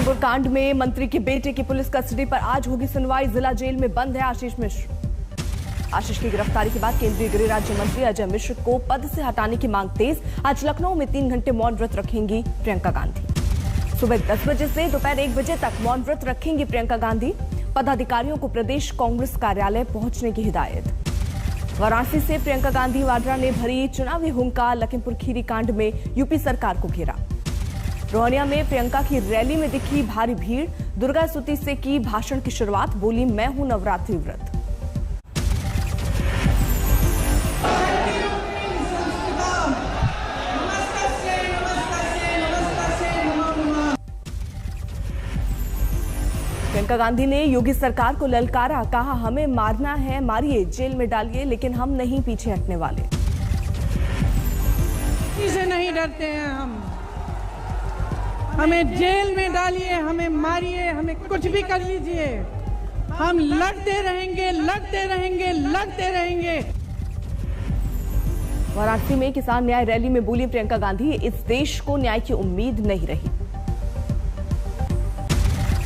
लखीमपुर कांड में मंत्री के बेटे की पुलिस कस्टडी पर आज होगी सुनवाई। जिला जेल में बंद है आशीष मिश्र। आशीष की गिरफ्तारी के बाद केंद्रीय गृह राज्य मंत्री अजय मिश्र को पद से हटाने की मांग तेज। आज लखनऊ में 3 घंटे मौन व्रत रखेंगी प्रियंका गांधी। सुबह 10 बजे से दोपहर 1 बजे तक मौन व्रत रखेंगी प्रियंका गांधी। पदाधिकारियों को प्रदेश कांग्रेस कार्यालय पहुंचने की हिदायत। वाराणसी से प्रियंका गांधी वाड्रा ने भरी चुनावी हुंकार। लखीमपुर खीरी कांड में यूपी सरकार को घेरा। रोहनिया में प्रियंका की रैली में दिखी भारी भीड़। दुर्गा स्तुति से की भाषण की शुरुआत। बोली, मैं हूं नवरात्रि व्रत। प्रियंका गांधी ने योगी सरकार को ललकारा। कहा, हमें मारना है मारिए, जेल में डालिए, लेकिन हम नहीं पीछे हटने वाले। इसे नहीं डरते हैं हम। हमें जेल में डालिए, हमें मारिए, हमें कुछ भी कर लीजिए, हम लड़ते रहेंगे, लड़ते रहेंगे, लड़ते रहेंगे। वाराणसी में किसान न्याय रैली में बोली प्रियंका गांधी, इस देश को न्याय की उम्मीद नहीं रही।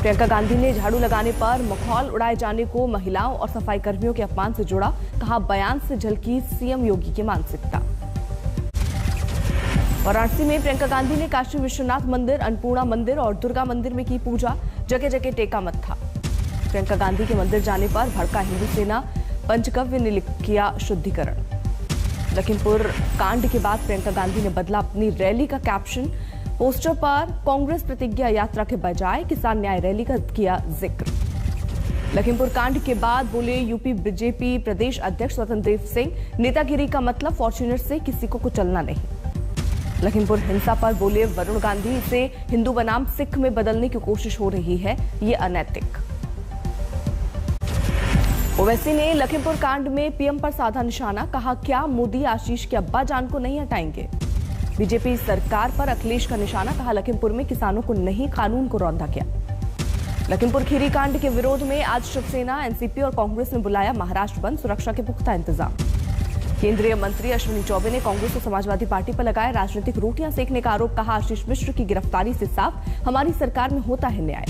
प्रियंका गांधी ने झाड़ू लगाने पर मखौल उड़ाए जाने को महिलाओं और सफाई कर्मियों के अपमान से जोड़ा। कहा, बयान से झलकी सीएम योगी की मानसिकता। वाराणसी में प्रियंका गांधी ने काशी विश्वनाथ मंदिर, अन्नपूर्णा मंदिर और दुर्गा मंदिर में की पूजा। जगह जगह टेका मत्था। प्रियंका गांधी के मंदिर जाने पर भड़का हिंदू सेना। पंचकव्य ने किया शुद्धिकरण। लखीमपुर कांड के बाद प्रियंका गांधी ने बदला अपनी रैली का कैप्शन। पोस्टर पर कांग्रेस प्रतिज्ञा यात्रा के बजाय किसान न्याय रैली का किया जिक्र। लखीमपुर कांड के बाद बोले यूपी बीजेपी प्रदेश अध्यक्ष स्वतंत्र देव सिंह, नेतागिरी का मतलब फॉर्च्यूनर से किसी को चलना नहीं। लखीमपुर हिंसा पर बोले वरुण गांधी, इसे हिंदू बनाम सिख में बदलने की कोशिश हो रही है, ये अनैतिक। ओवैसी ने लखीमपुर कांड में पीएम पर साधा निशाना। कहा, क्या मोदी आशीष के अब्बा जान को नहीं हटाएंगे। बीजेपी सरकार पर अखिलेश का निशाना। कहा, लखीमपुर में किसानों को नहीं कानून को रौंदा किया। लखीमपुर खीरी कांड के विरोध में आज शिवसेना, एनसीपी और कांग्रेस ने बुलाया महाराष्ट्र बंद। सुरक्षा के पुख्ता इंतजाम। केंद्रीय मंत्री अश्विनी चौबे ने कांग्रेस और समाजवादी पार्टी पर लगाया राजनीतिक रोटियां सेकने का आरोप। कहा, आशीष मिश्र की गिरफ्तारी से साफ हमारी सरकार में होता है न्याय।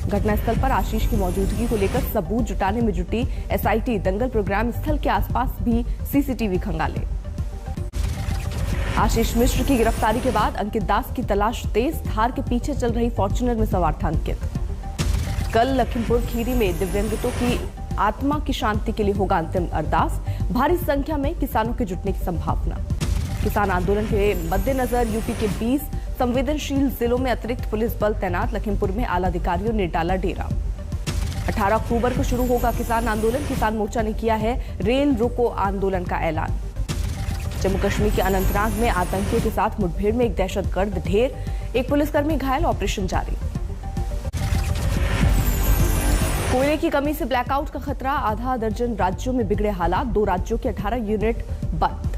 घटनास्थल पर आशीष की मौजूदगी को लेकर सबूत जुटाने में जुटी एसआईटी। दंगल प्रोग्राम स्थल के आसपास भी सीसीटीवी खंगाले। आशीष मिश्र की गिरफ्तारी के बाद अंकित दास की तलाश तेज। थार के पीछे चल रही फॉर्च्यूनर में सवार था अंकित। कल लखीमपुर खीरी में दिव्यांगों की आत्मा की शांति के लिए होगा अंतिम अरदास। भारी संख्या में किसानों के जुटने की संभावना। किसान आंदोलन के मद्देनजर यूपी के 20 संवेदनशील जिलों में अतिरिक्त पुलिस बल तैनात। लखीमपुर में आला अधिकारियों ने डाला डेरा। 18 अक्टूबर को शुरू होगा किसान आंदोलन। किसान मोर्चा ने किया है रेल रोको आंदोलन का ऐलान। जम्मू कश्मीर के अनंतनाग में आतंकियों के साथ मुठभेड़ में एक दहशतगर्द ढेर, एक पुलिसकर्मी घायल, ऑपरेशन जारी। कोयले की कमी से ब्लैकआउट का खतरा। आधा दर्जन राज्यों में बिगड़े हालात। 2 राज्यों के 18 यूनिट बंद।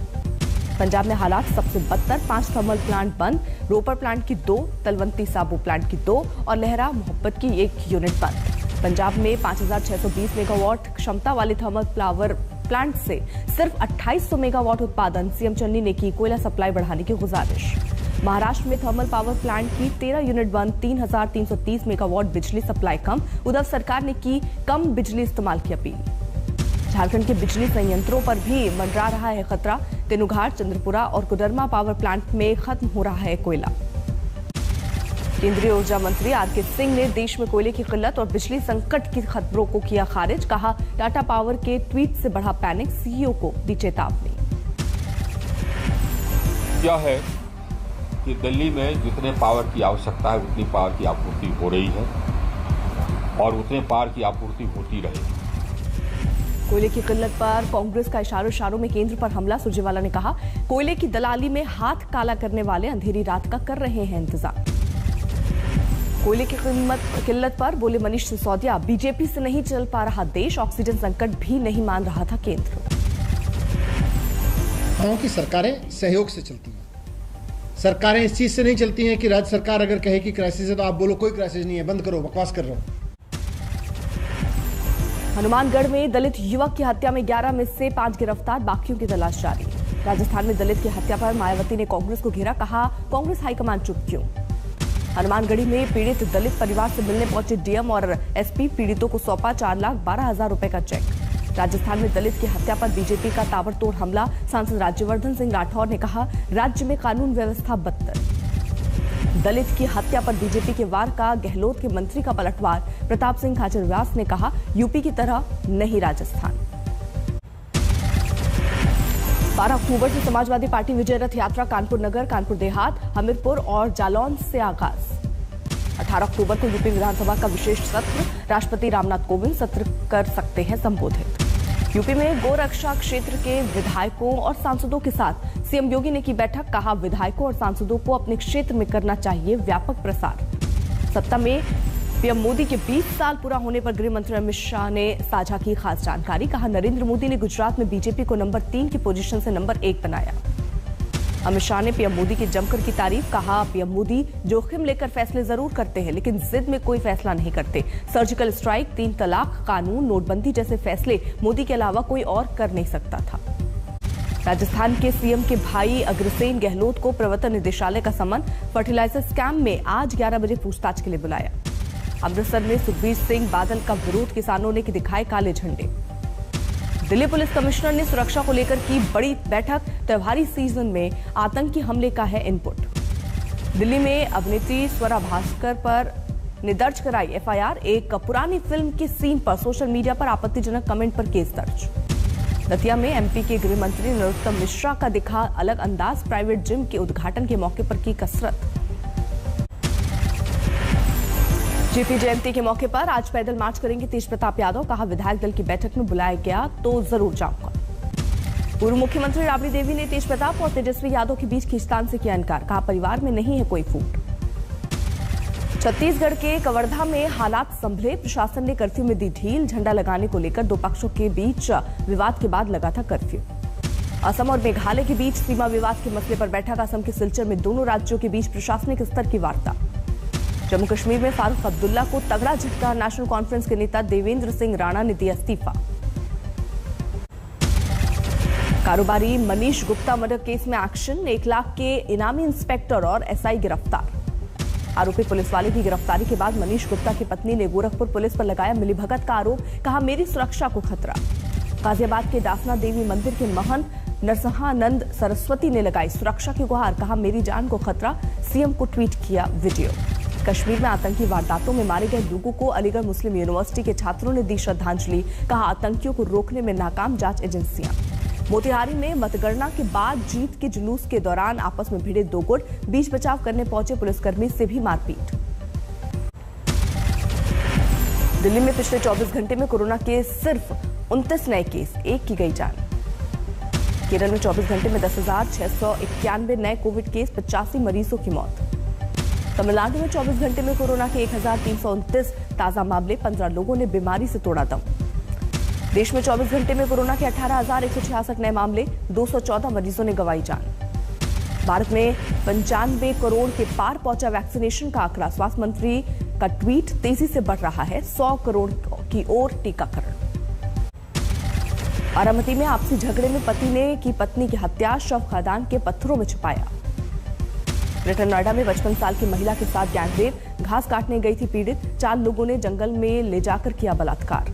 पंजाब में हालात सबसे बदतर। 5 थर्मल प्लांट बंद। रोपर प्लांट की 2, तलवंती साबो प्लांट की 2 और लहरा मोहब्बत की 1 यूनिट बंद। पंजाब में 5620 मेगावाट क्षमता वाले थर्मल पावर प्लांट से सिर्फ 2800 मेगावाट उत्पादन। सीएम चन्नी ने की कोयला सप्लाई बढ़ाने की गुजारिश। महाराष्ट्र में थर्मल पावर प्लांट की 13 यूनिट बंद। 3330 मेगावाट बिजली सप्लाई कम। उद्धव सरकार ने की कम बिजली इस्तेमाल की अपील। झारखंड के बिजली संयंत्रों पर भी मंडरा रहा है खतरा। तेनुघाट, चंद्रपुरा और कोडरमा पावर प्लांट में खत्म हो रहा है कोयला। केंद्रीय ऊर्जा मंत्री आरके सिंह ने देश में कोयले की किल्लत और बिजली संकट की खबरों को किया खारिज। कहा, टाटा पावर के ट्वीट से बढ़ा पैनिक। सीईओ को दी चेतावनी। क्या है कि दिल्ली में जितने पावर की आवश्यकता है उतनी पावर की आपूर्ति हो रही है और उतने पावर की आपूर्ति होती रहेगी। कोयले की किल्लत पर कांग्रेस का इशारों में केंद्र पर हमला। सुरजेवाला ने कहा, कोयले की दलाली में हाथ काला करने वाले अंधेरी रात का कर रहे हैं इंतजार। कोयले की किल्लत पर बोले मनीष सिसोदिया, बीजेपी से नहीं चल पा रहा देश। ऑक्सीजन संकट भी नहीं मान रहा था केंद्र। गांव की सरकारें सहयोग से चलती हैं। सरकारें इस चीज से नहीं चलती हैं कि राज्य सरकार अगर कहे कि क्राइसिस है तो आप बोलो कोई क्राइसिस नहीं है, बंद करो, बकवास कर रहे हो। हनुमानगढ़ में दलित युवक की हत्या में 11 में से 5 गिरफ्तार। बाकियों की तलाश जारी। राजस्थान में दलित की हत्या पर मायावती ने कांग्रेस को घेरा। कहा, कांग्रेस हाईकमान चुप क्यों। हनुमानगढ़ी में पीड़ित दलित परिवार से मिलने पहुंचे डीएम और एसपी, पीड़ितों को सौंपा 4,12,000 रुपए का चेक। राजस्थान में दलित की हत्या पर बीजेपी का ताबड़तोड़ हमला, सांसद राज्यवर्धन सिंह राठौर ने कहा राज्य में कानून व्यवस्था बदतर। दलित की हत्या पर बीजेपी के वार का गहलोत के मंत्री का पलटवार, प्रताप सिंह खाचरियावास ने कहा यूपी की तरह नहीं राजस्थान। 12 अक्टूबर से समाजवादी पार्टी विजय रथ यात्रा कानपुर नगर, कानपुर देहात, हमीरपुर और जालौन से आगाज। 18 अक्टूबर को यूपी विधानसभा का विशेष सत्र, राष्ट्रपति रामनाथ कोविंद सत्र कर सकते हैं संबोधित। यूपी में गोरक्षा क्षेत्र के विधायकों और सांसदों के साथ सीएम योगी ने की बैठक, कहा विधायकों और सांसदों को अपने क्षेत्र में करना चाहिए व्यापक प्रसार। सत्ता में पीएम मोदी के 20 साल पूरा होने पर गृह मंत्री अमित शाह ने साझा की खास जानकारी, कहा नरेंद्र मोदी ने गुजरात में बीजेपी को नंबर 3 की पोजीशन से नंबर 1 बनाया। अमित शाह ने पीएम मोदी की जमकर की तारीफ, कहा पीएम मोदी जोखिम लेकर फैसले जरूर करते हैं लेकिन जिद में कोई फैसला नहीं करते। सर्जिकल स्ट्राइक, 3 तलाक कानून, नोटबंदी जैसे फैसले मोदी के अलावा कोई और कर नहीं सकता था। राजस्थान के सीएम के भाई अग्रसेन गहलोत को प्रवर्तन निदेशालय का समन, फर्टिलाइजर स्कैम में आज 11 बजे पूछताछ के लिए बुलाया। अमृतसर में सुखबीर सिंह बादल का विरोध, किसानों ने दिखाए काले झंडे। दिल्ली पुलिस कमिश्नर ने सुरक्षा को लेकर की बड़ी बैठक, त्योहारी सीजन में आतंकी हमले का है इनपुट। दिल्ली में अभिनेत्री स्वरा भास्कर पर ने दर्ज कराई एफआईआर, एक पुरानी फिल्म के सीन पर सोशल मीडिया पर आपत्तिजनक कमेंट पर केस दर्ज। दतिया में एमपी के गृह मंत्री नरोत्तम मिश्रा का दिखा अलग अंदाज, प्राइवेट जिम के उद्घाटन के मौके पर की कसरत। जेपी जयंती के मौके पर आज पैदल मार्च करेंगे तेज प्रताप यादव, कहा विधायक दल की बैठक में बुलाया गया तो जरूर जाऊंगा। पूर्व मुख्यमंत्री राबड़ी देवी ने तेज प्रताप और तेजस्वी यादव के बीच खींचतान से किया इनकार, कहा परिवार में नहीं है कोई फूट। छत्तीसगढ़ के कवर्धा में हालात संभले, प्रशासन ने कर्फ्यू में दी ढील, झंडा लगाने को लेकर दो पक्षों के बीच विवाद के बाद लगा था कर्फ्यू। असम और मेघालय के बीच सीमा विवाद के मसले पर बैठक, असम के सिलचर में दोनों राज्यों के बीच प्रशासनिक स्तर की वार्ता। जम्मू कश्मीर में फारूक अब्दुल्ला को तगड़ा झटका, नेशनल कॉन्फ्रेंस के नेता देवेंद्र सिंह राणा ने दिया इस्तीफा। कारोबारी मनीष गुप्ता मर्डर केस में एक्शन, 1 लाख के इनामी इंस्पेक्टर और एसआई गिरफ्तार। आरोपी पुलिस वाले की गिरफ्तारी के बाद मनीष गुप्ता की पत्नी ने गोरखपुर पुलिस पर लगाया मिलीभगत का आरोप, कहा मेरी सुरक्षा को खतरा। गाजियाबाद के दासना देवी मंदिर के महंत नरसिंहानंद सरस्वती ने लगाई सुरक्षा की गुहार, कहा मेरी जान को खतरा, सीएम को ट्वीट किया वीडियो। कश्मीर में आतंकी वारदातों में मारे गए लोगों को अलीगढ़ मुस्लिम यूनिवर्सिटी के छात्रों ने दी श्रद्धांजलि, कहा आतंकियों को रोकने में नाकाम जांच एजेंसियां। मोतिहारी में मतगणना के बाद जीत के जुलूस के दौरान आपस में भिड़े 2 गुट, बीच बचाव करने पहुंचे पुलिसकर्मी से भी मारपीट। दिल्ली में पिछले 24 घंटे में कोरोना के सिर्फ 29 नए केस, 1 की गई जान। केरल में 24 घंटे में 10,691 नए कोविड केस, 85 मरीजों की मौत। तमिलनाडु में 24 घंटे में कोरोना के 1,329 ताजा मामले, 15 लोगों ने बीमारी से तोड़ा दम। देश में 24 घंटे में कोरोना के 18,166 नए मामले, 214 मरीजों ने गंवाई जान। भारत में 95 करोड़ के पार पहुंचा वैक्सीनेशन का आंकड़ा, स्वास्थ्य मंत्री का ट्वीट, तेजी से बढ़ रहा है 100 करोड़ की ओर टीकाकरण। बारामती में आपसी झगड़े में पति ने की पत्नी की हत्या, शव खदान के पत्थरों में छुपाया। ग्रेटर नोएडा में 55 साल की महिला के साथ गैंगरेप, घास काटने गई थी पीड़ित, 4 लोगों ने जंगल में ले जाकर किया बलात्कार।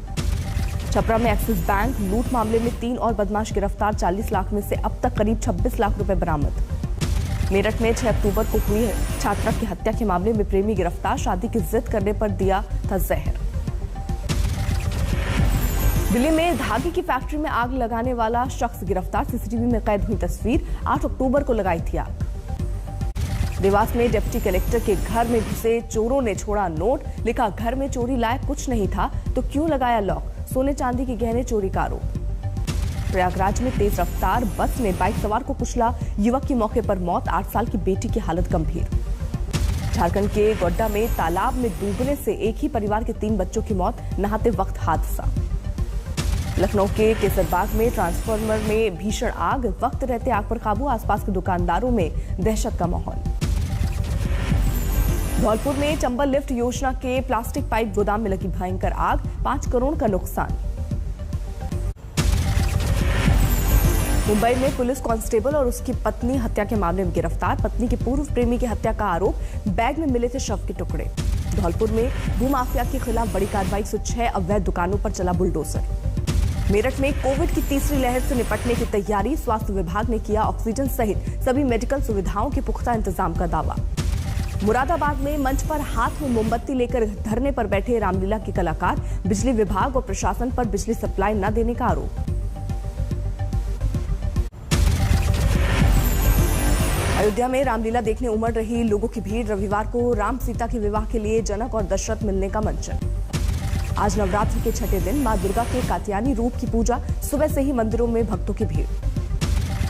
छपरा में एक्सिस बैंक लूट मामले में 3 और बदमाश गिरफ्तार, 40 लाख में से अब तक करीब 26 लाख रुपए बरामद। मेरठ में 6 अक्टूबर को हुई छात्रा की हत्या के मामले में प्रेमी गिरफ्तार, शादी की जिद करने पर दिया था जहर। दिल्ली में धागे की फैक्ट्री में आग लगाने वाला शख्स गिरफ्तार, सीसीटीवी में कैद हुई तस्वीर, 8 अक्टूबर को लगाई थी आग। देवास में डिप्टी कलेक्टर के घर में घुसे चोरों ने छोड़ा नोट, लिखा घर में चोरी लायक कुछ नहीं था तो क्यों लगाया लॉक, सोने चांदी के गहने चोरी का आरोप। प्रयागराज में तेज रफ्तार बस ने बाइक सवार को कुचला, युवक की मौके पर मौत, 8 साल की बेटी की हालत गंभीर। झारखंड के गोड्डा में तालाब में डूबने से एक ही परिवार के 3 बच्चों की मौत, नहाते वक्त हादसा। लखनऊ के केसरबाग में ट्रांसफार्मर में भीषण आग, वक्त रहते आग पर काबू, आसपास के दुकानदारों में दहशत का माहौल। धौलपुर में चंबल लिफ्ट योजना के प्लास्टिक पाइप गोदाम में लगी भयंकर आग, 5 करोड़ का नुकसान। मुंबई में पुलिस कांस्टेबल और उसकी पत्नी हत्या के मामले में गिरफ्तार। पत्नी के पूर्व प्रेमी की हत्या का आरोप, बैग में मिले थे शव के टुकड़े। धौलपुर में भूमाफिया के खिलाफ बड़ी कार्रवाई, 106 अवैध दुकानों पर चला बुलडोजर। मेरठ में कोविड की तीसरी लहर से निपटने की तैयारी, स्वास्थ्य विभाग ने किया ऑक्सीजन सहित सभी मेडिकल सुविधाओं के पुख्ता इंतजाम का दावा। मुरादाबाद में मंच पर हाथ में मोमबत्ती लेकर धरने पर बैठे रामलीला के कलाकार, बिजली विभाग और प्रशासन पर बिजली सप्लाई न देने का आरोप। अयोध्या में रामलीला देखने उमड़ रही लोगों की भीड़, रविवार को राम सीता के विवाह के लिए जनक और दशरथ मिलने का मंचन। आज नवरात्र के छठे दिन मां दुर्गा के कात्यायनी रूप की पूजा, सुबह से ही मंदिरों में भक्तों की भीड़।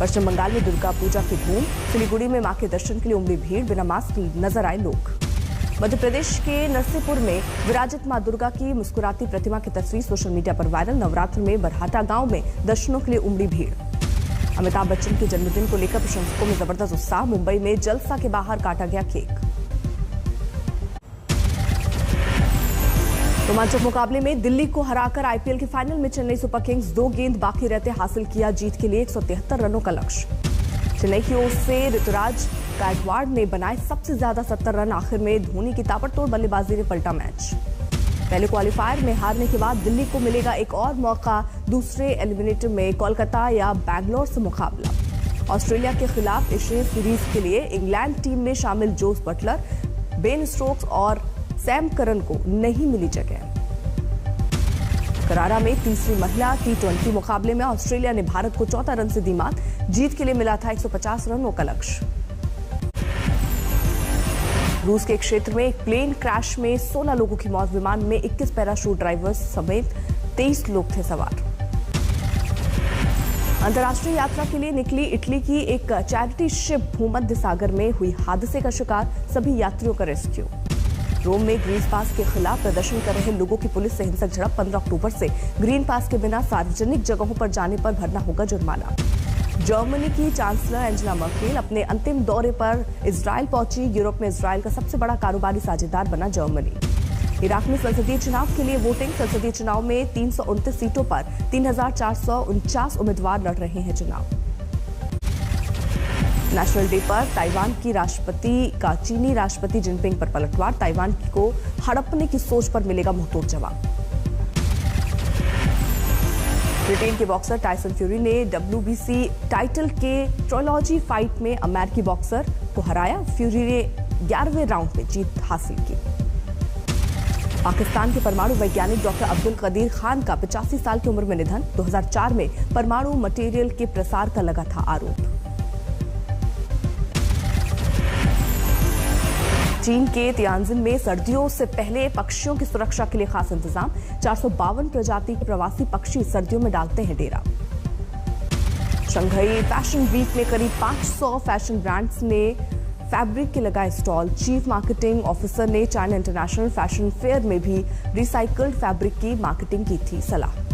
पश्चिम बंगाल में दुर्गा पूजा की धूम, सिलीगुड़ी में मां के दर्शन के लिए उमड़ी भीड़, बिना मास्क नजर आए लोग। मध्य प्रदेश के नरसिंहपुर में विराजित मां दुर्गा की मुस्कुराती प्रतिमा की तस्वीर सोशल मीडिया पर वायरल। नवरात्र में बरहाटा गांव में दर्शनों के लिए उमड़ी भीड़। अमिताभ बच्चन के जन्मदिन को लेकर प्रशंसकों में जबरदस्त उत्साह, मुंबई में जलसा के बाहर काटा गया केक। रोमांचक मुकाबले में दिल्ली को हराकर आईपीएल के फाइनल में चेन्नई सुपर किंग्स 2 गेंद बाकी रहते हासिल किया जीत के लिए 173 रनों का लक्ष्य। चेन्नई की ओर से ऋतुराज गायकवाड़ ने बनाए सबसे ज्यादा 70 रन। आखिर में धोनी की ताबड़तोड़ बल्लेबाजी ने पलटा मैच। पहले क्वालिफायर में हारने के बाद दिल्ली को मिलेगा एक और मौका, दूसरे एलिमिनेटर में कोलकाता या बैंगलोर से मुकाबला। ऑस्ट्रेलिया के खिलाफ एशिया सीरीज के लिए इंग्लैंड टीम में शामिल जोस बटलर, बेन स्टोक्स और सैम करन को नहीं मिली जगह। करारा में तीसरी महिला T20 मुकाबले में ऑस्ट्रेलिया ने भारत को 14 रन से दी मात। जीत के लिए मिला था 150 रनों का लक्ष्य। रूस के एक क्षेत्र में एक प्लेन क्रैश में 16 लोगों की मौत, विमान में 21 पैराशूट ड्राइवर्स समेत 23 लोग थे सवार। अंतर्राष्ट्रीय यात्रा के लिए निकली इटली की एक चैरिटी शिप भूमध्य सागर में हुई हादसे का शिकार, सभी यात्रियों का रेस्क्यू। रोम में ग्रीन पास के खिलाफ प्रदर्शन कर रहे लोगों की पुलिस से हिंसक झड़प, 15 अक्टूबर से ग्रीन पास के बिना सार्वजनिक जगहों पर जाने पर भरना होगा जुर्माना। जर्मनी की चांसलर एंजेला मर्केल अपने अंतिम दौरे पर इजरायल पहुंची। यूरोप में इजरायल का सबसे बड़ा कारोबारी साझेदार बना जर्मनी। इराक में संसदीय चुनाव के लिए वोटिंग, संसदीय चुनाव में 329 सीटों पर 3449 उम्मीदवार लड़ रहे हैं चुनाव। नेशनल डे पर ताइवान की राष्ट्रपति का चीनी राष्ट्रपति जिनपिंग पर पलटवार, ताइवान को हड़पने की सोच पर मिलेगा मुंहतोड़ जवाब। ब्रिटेन के बॉक्सर टायसन फ्यूरी ने WBC टाइटल के ट्रायलॉजी फाइट में अमेरिकी बॉक्सर को हराया। फ्यूरी ने 11वें राउंड में जीत हासिल की। पाकिस्तान के परमाणु वैज्ञानिक डॉक्टर अब्दुल कदीर खान का 85 साल की उम्र में निधन। 2004 में परमाणु मटेरियल के प्रसार का लगा था आरोप। चीन के तियानजिन में सर्दियों से पहले पक्षियों की सुरक्षा के लिए खास इंतजाम, 452 प्रजाति के प्रवासी पक्षी सर्दियों में डालते हैं डेरा। शंघाई फैशन वीक में करीब 500 फैशन ब्रांड्स ने फैब्रिक के लगाए स्टॉल। चीफ मार्केटिंग ऑफिसर ने चाइना इंटरनेशनल फैशन फेयर में भी रिसाइकल्ड फैब्रिक की मार्केटिंग की थी सलाह।